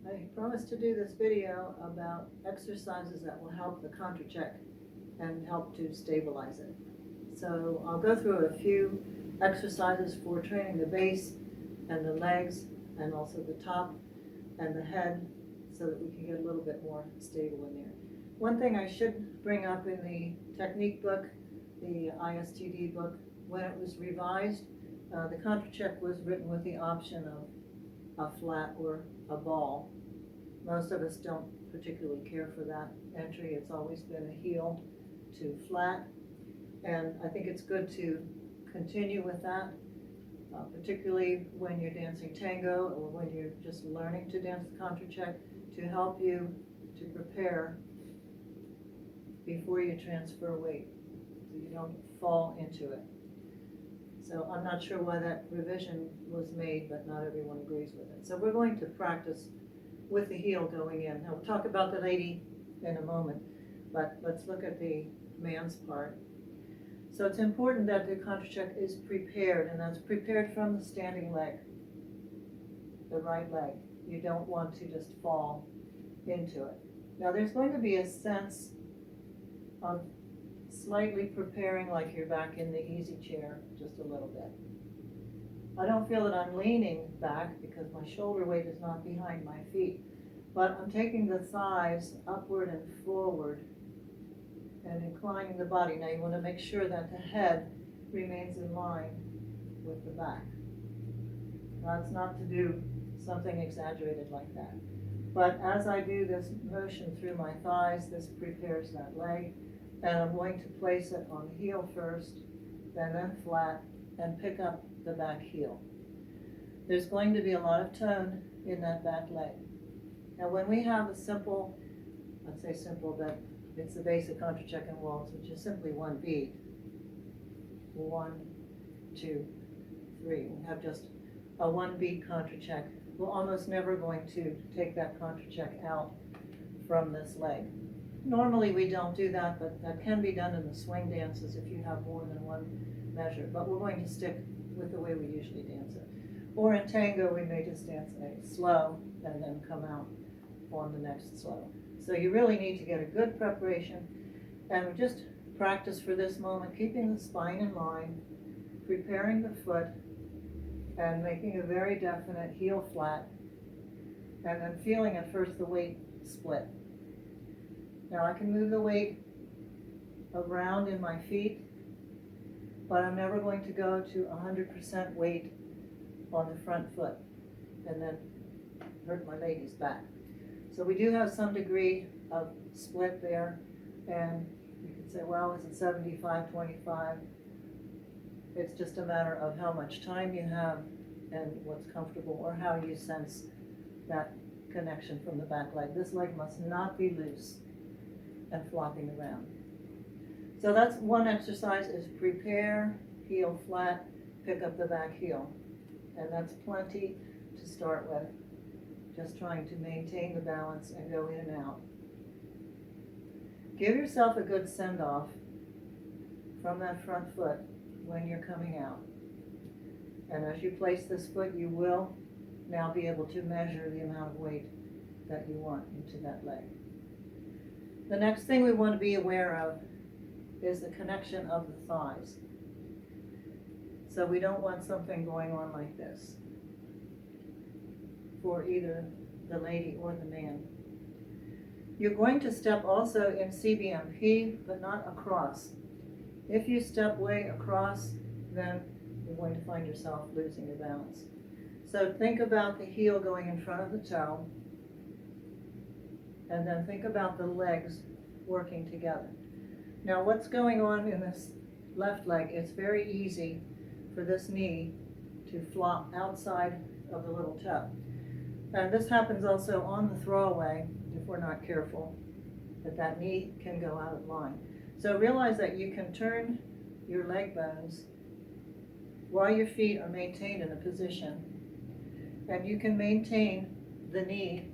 I promised to do this video about exercises that will help the Contracheck and help to stabilize it. So I'll go through a few exercises for training the base and the legs and also the top and the head so that we can get a little bit more stable in there. One thing I should bring up in the technique book, the ISTD book, when it was revised, the Contracheck was written with the option of a flat or a ball. Most of us don't particularly care for that entry. It's always been a heel to flat, and I think it's good to continue with that, particularly when you're dancing tango or when you're just learning to dance the Contracheck, to help you to prepare before you transfer weight so you don't fall into it. So I'm not sure why that revision was made, but not everyone agrees with it. So we're going to practice with the heel going in. Now we'll talk about the lady in a moment, but let's look at the man's part. So it's important that the Contracheck is prepared, and that's prepared from the standing leg, the right leg. You don't want to just fall into it. Now there's going to be a sense of slightly preparing like you're back in the easy chair just a little bit. I don't feel that I'm leaning back because my shoulder weight is not behind my feet, but I'm taking the thighs upward and forward and inclining the body. Now you want to make sure that the head remains in line with the back. That's not to do something exaggerated like that. But as I do this motion through my thighs, this prepares that leg, and I'm going to place it on the heel first, then flat, and pick up the back heel. There's going to be a lot of tone in that back leg. Now when we have a simple, I'd say simple, but it's the basic Contracheck and waltz, which is simply one beat. 1, 2, 3. We have just a one beat Contracheck. We're almost never going to take that Contracheck out from this leg. Normally we don't do that, but that can be done in the swing dances if you have more than one measure. But we're going to stick with the way we usually dance it. Or in tango, we may just dance a slow and then come out on the next slow. So you really need to get a good preparation, and just practice for this moment, keeping the spine in line, preparing the foot, and making a very definite heel flat, and then feeling at first the weight split. Now I can move the weight around in my feet, but I'm never going to go to 100% weight on the front foot and then hurt my lady's back. So we do have some degree of split there, and you can say, well, is it 75-25? It's just a matter of how much time you have and what's comfortable, or how you sense that connection from the back leg. This leg must not be loose and flopping around. So that's one exercise, is prepare, heel flat, pick up the back heel. And that's plenty to start with. Just trying to maintain the balance and go in and out. Give yourself a good send-off from that front foot when you're coming out. And as you place this foot, you will now be able to measure the amount of weight that you want into that leg. The next thing we want to be aware of is the connection of the thighs. So we don't want something going on like this for either the lady or the man. You're going to step also in CBMP, but not across. If you step way across, then you're going to find yourself losing your balance. So think about the heel going in front of the toe, and then think about the legs working together. Now what's going on in this left leg, it's very easy for this knee to flop outside of the little toe. And this happens also on the throwaway, if we're not careful, that knee can go out of line. So realize that you can turn your leg bones while your feet are maintained in a position, and you can maintain the knee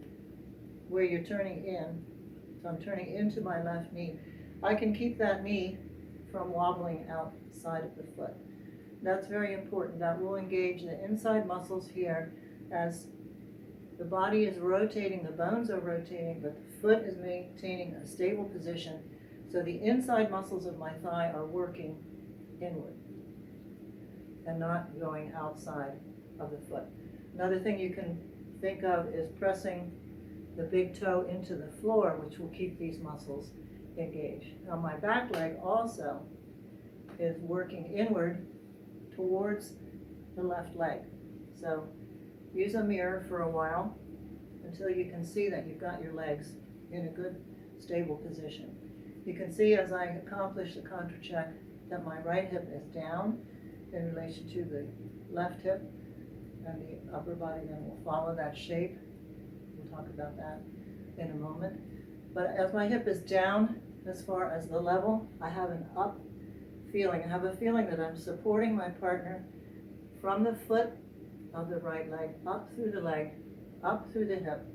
where you're turning in. So I'm turning into my left knee. I can keep that knee from wobbling outside of the foot. That's very important. That will engage the inside muscles here as The body is rotating, the bones are rotating, but the foot is maintaining a stable position. So the inside muscles of my thigh are working inward and not going outside of the foot. Another thing you can think of is pressing the big toe into the floor, which will keep these muscles engaged. Now my back leg also is working inward towards the left leg. So use a mirror for a while until you can see that you've got your legs in a good, stable position. You can see as I accomplish the Contracheck that my right hip is down in relation to the left hip, and the upper body then will follow that shape. We'll talk about that in a moment. But as my hip is down as far as the level, I have an up feeling. I have a feeling that I'm supporting my partner from the foot of the right leg, up through the leg, up through the hip.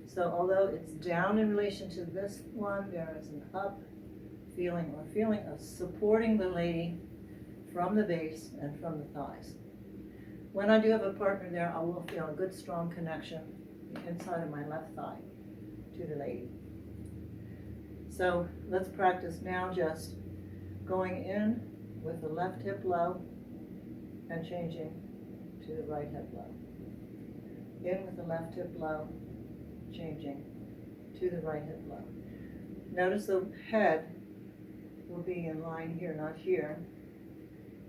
So although it's down in relation to this one, there is an up feeling or feeling of supporting the lady from the base and from the thighs. When I do have a partner there, I will feel a good strong connection inside of my left thigh to the lady. So let's practice now just going in with the left hip low and changing to the right hip low. In with the left hip low, changing to the right hip low. Notice the head will be in line here, not here,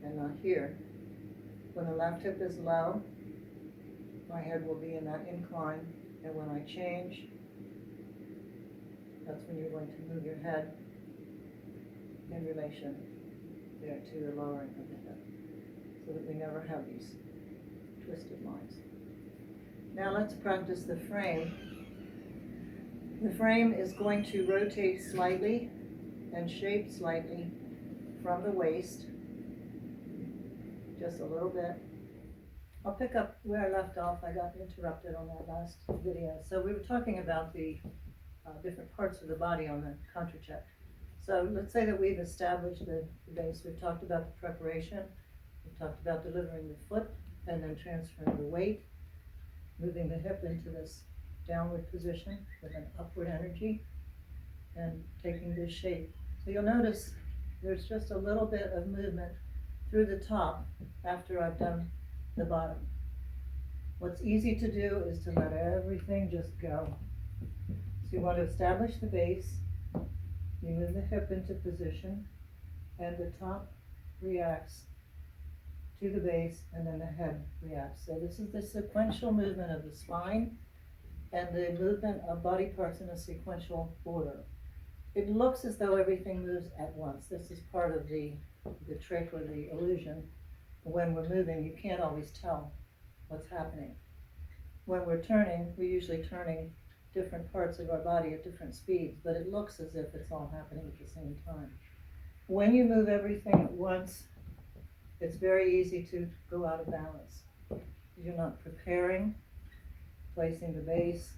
and not here. When the left hip is low, my head will be in that incline, and when I change, that's when you're going to move your head in relation there to the lowering of the hip, so that we never have these twisted lines. Now let's practice the frame. The frame is going to rotate slightly and shape slightly from the waist, just a little bit. I'll pick up where I left off. I got interrupted on that last video. So we were talking about the different parts of the body on the Contracheck. So let's say that we've established the base. We've talked about the preparation. We've talked about delivering the foot and then transferring the weight, moving the hip into this downward position with an upward energy and taking this shape. So you'll notice there's just a little bit of movement through the top after I've done the bottom. What's easy to do is to let everything just go. So you want to establish the base, you move the hip into position, and the top reacts to the base, and then the head reacts. So this is the sequential movement of the spine and the movement of body parts in a sequential order. It looks as though everything moves at once. This is part of the trick or the illusion. When we're moving, you can't always tell what's happening. When we're turning, we're usually turning different parts of our body at different speeds, but it looks as if it's all happening at the same time. When you move everything at once, it's very easy to go out of balance. You're not preparing, placing the base,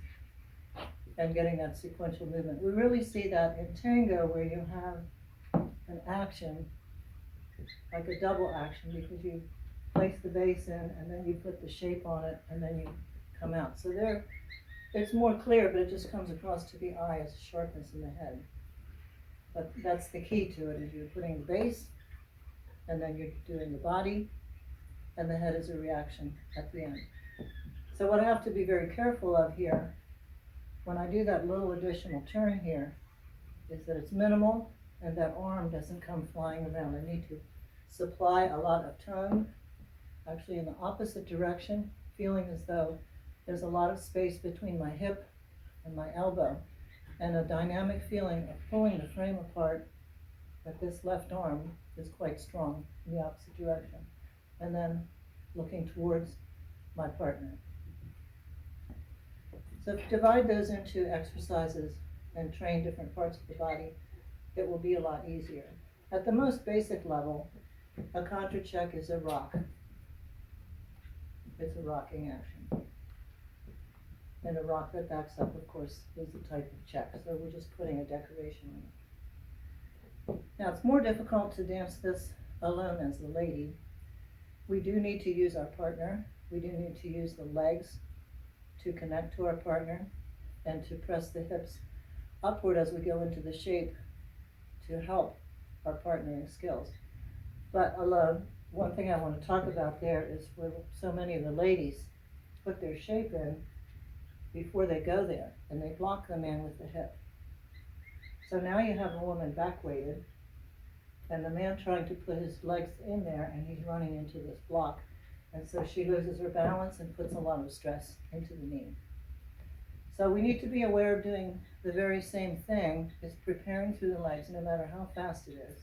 and getting that sequential movement. We really see that in tango, where you have an action, like a double action, because you place the base in and then you put the shape on it and then you come out. So there, it's more clear, but it just comes across to the eye as sharpness in the head. But that's the key to it, is you're putting the base and then you're doing the body, and the head is a reaction at the end. So what I have to be very careful of here, when I do that little additional turn here, is that it's minimal and that arm doesn't come flying around. I need to supply a lot of tone, actually in the opposite direction, feeling as though there's a lot of space between my hip and my elbow, and a dynamic feeling of pulling the frame apart, that this left arm is quite strong in the opposite direction, and then looking towards my partner. So if you divide those into exercises and train different parts of the body, it will be a lot easier. At the most basic level, a Contracheck is a rock. It's a rocking action. And a rock that backs up, of course, is a type of check. So we're just putting a decoration on it. Now, it's more difficult to dance this alone as the lady. We do need to use our partner. We do need to use the legs to connect to our partner and to press the hips upward as we go into the shape to help our partnering skills. But one thing I want to talk about there is where so many of the ladies put their shape in before they go there, and they block the man with the hip. So now you have a woman back weighted, and the man trying to put his legs in there, and he's running into this block. And so she loses her balance and puts a lot of stress into the knee. So we need to be aware of doing the very same thing as preparing through the legs, no matter how fast it is,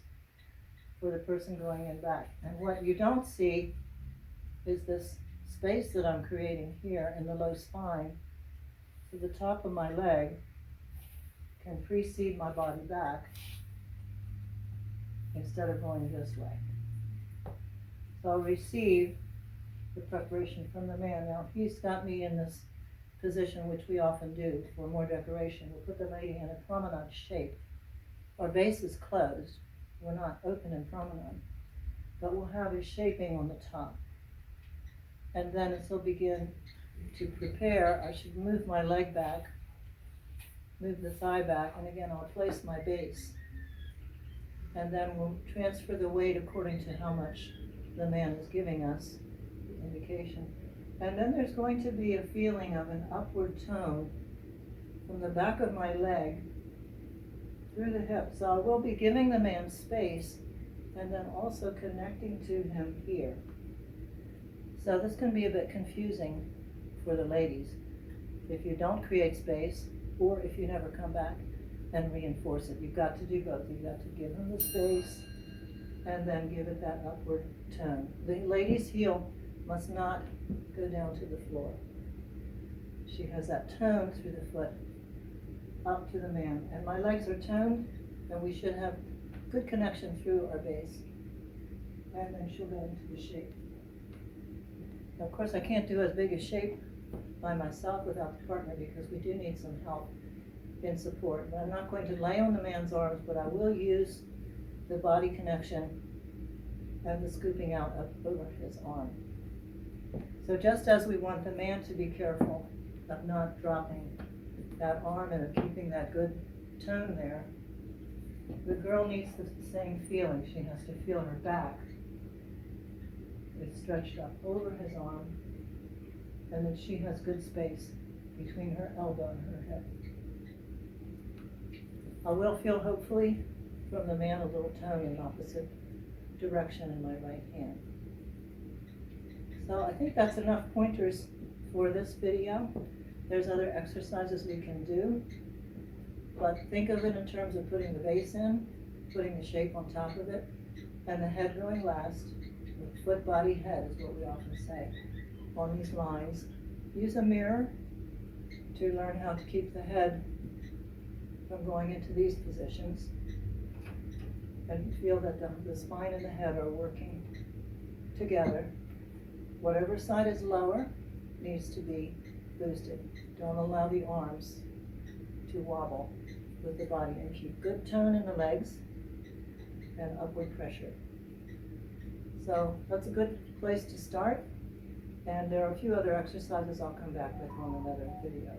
for the person going in back. And what you don't see is this space that I'm creating here in the low spine. So the top of my leg can precede my body back instead of going this way. So I'll receive the preparation from the man. Now he's got me in this position, which we often do for more decoration. We'll put the lady in a promenade shape. Our base is closed. We're not open in promenade, but we'll have a shaping on the top. And then as he'll begin to prepare, I should move my leg back, move the thigh back, and again I'll place my base. And then we'll transfer the weight according to how much the man is giving us, indication. And then there's going to be a feeling of an upward tone from the back of my leg through the hip. So I will be giving the man space and then also connecting to him here. So this can be a bit confusing for the ladies if you don't create space or if you never come back and reinforce it. You've got to do both. You've got to give him the space and then give it that upward tone. The lady's heel must not go down to the floor. She has that tone through the foot up to the man. And my legs are toned, and we should have good connection through our base. And then she'll go into the shape. Now, of course, I can't do as big a shape by myself without the partner because we do need some help in support. But I'm not going to lay on the man's arms, but I will use the body connection and the scooping out up over his arm. So just as we want the man to be careful of not dropping that arm and of keeping that good tone there, the girl needs the same feeling. She has to feel her back is stretched up over his arm, and that she has good space between her elbow and her hip. I will feel, hopefully, from the man a little tone in opposite direction in my right hand. So I think that's enough pointers for this video. There's other exercises we can do, but think of it in terms of putting the base in, putting the shape on top of it, and the head going last. The foot, body, head is what we often say on these lines. Use a mirror to learn how to keep the head from going into these positions, and feel that the spine and the head are working together. Whatever side is lower needs to be boosted. Don't allow the arms to wobble with the body, and keep good tone in the legs and upward pressure. So that's a good place to start, and there are a few other exercises I'll come back with on another video.